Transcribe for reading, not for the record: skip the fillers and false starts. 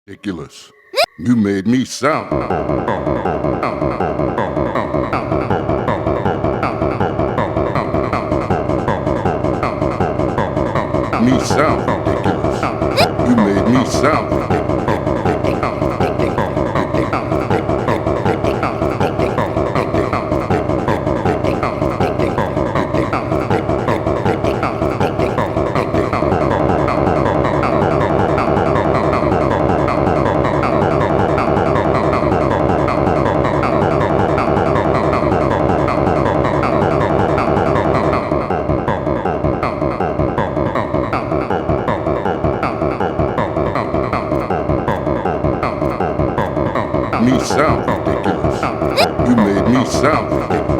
Ridiculous. You made me sound. Me sound ridiculous. You made me sound ridiculous. Me sound ridiculous. You made me sound ridiculous.